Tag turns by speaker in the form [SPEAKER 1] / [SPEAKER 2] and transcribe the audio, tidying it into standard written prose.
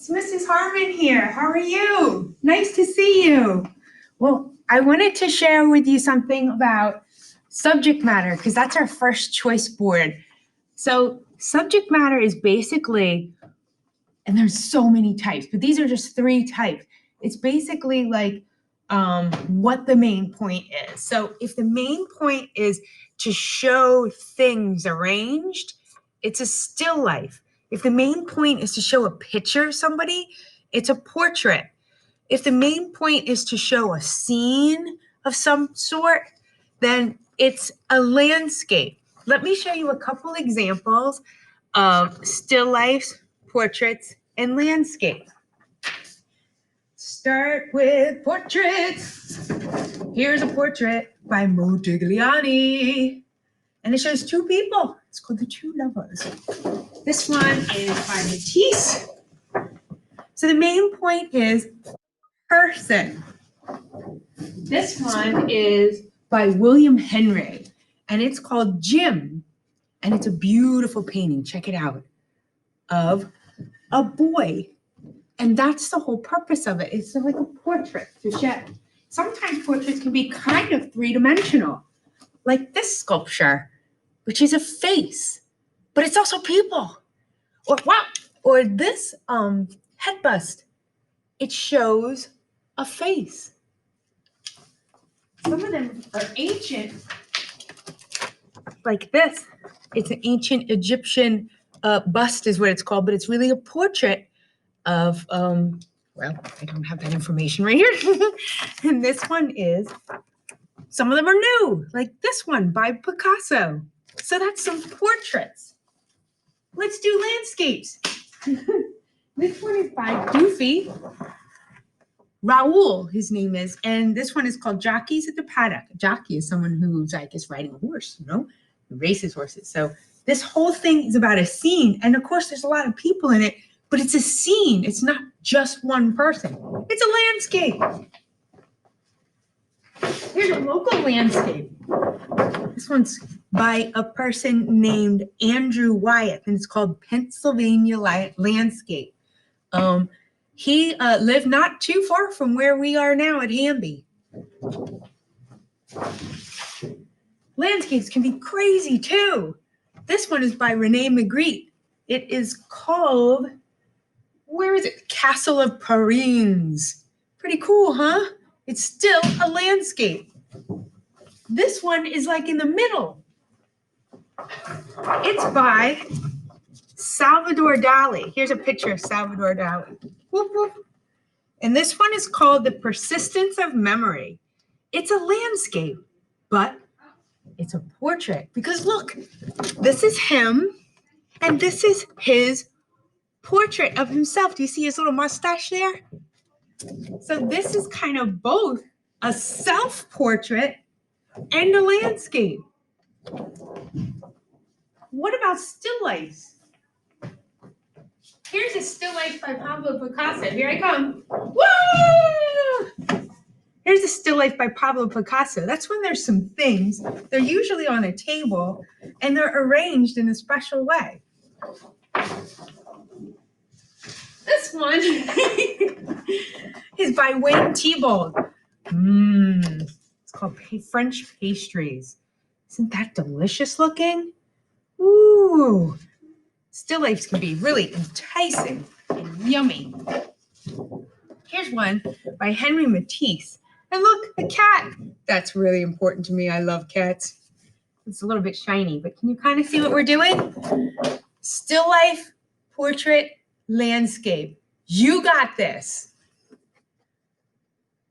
[SPEAKER 1] It's Mrs. Harmon here. How are you? Nice to see you. Well, I wanted to share with you something about subject matter because that's our first choice board. So subject matter is basically, and there's so many types, but these are just 3 types. It's basically like what the main point is. So if the main point is to show things arranged, it's a still life. If the main point is to show a picture of somebody, it's a portrait. If the main point is to show a scene of some sort, then it's a landscape. Let me show you a couple examples of still lifes, portraits, and landscapes. Start with portraits. Here's a portrait by Modigliani. And it shows 2 people. It's called The Two Lovers. This one is by Matisse. So the main point is person. This one is by William Henry. And it's called Jim. And it's a beautiful painting. Check it out. Of a boy. And that's the whole purpose of it. It's like a portrait to show. Sometimes portraits can be kind of 3-dimensional, like this sculpture, which is a face, but it's also people. Or wow, or this head bust. It shows a face. Some of them are ancient, like this. It's an ancient Egyptian bust is what it's called, but it's really a portrait of, well, I don't have that information right here. And this one is, some of them are new, like this one by Picasso. So that's some portraits. Let's do landscapes. This one is by Dufy. Raoul, his name is, and this one is called Jockeys at the Paddock. A jockey is someone who's, I guess, riding a horse, races horses. So this whole thing is about a scene, and of course there's a lot of people in it, but it's a scene. It's not just one person. It's a landscape. Here's a local landscape. This one's by a person named Andrew Wyatt, and it's called Pennsylvania Landscape. He lived not too far from where we are now at Hamby. Landscapes can be crazy too. This one is by Rene Magritte. It is called, where is it? Castle of Provins. Pretty cool, huh? It's still a landscape. This one is like in the middle. It's by Salvador Dali. Here's a picture of Salvador Dali. Whoop, whoop. And this one is called The Persistence of Memory. It's a landscape, but it's a portrait because look, this is him and this is his portrait of himself. Do you see his little mustache there? So this is kind of both a self-portrait and a landscape. What about still lifes? Here's a still life by Pablo Picasso. Here I come. Woo! Here's a still life by Pablo Picasso. That's when there's some things. They're usually on a table and they're arranged in a special way. This one is by Wayne Thiebaud. It's called French pastries. Isn't that delicious looking? Ooh. Still lifes can be really enticing and yummy. Here's one by Henry Matisse. And look, a cat. That's really important to me. I love cats. It's a little bit shiny, but can you kind of see what we're doing? Still life, portrait, landscape. You got this.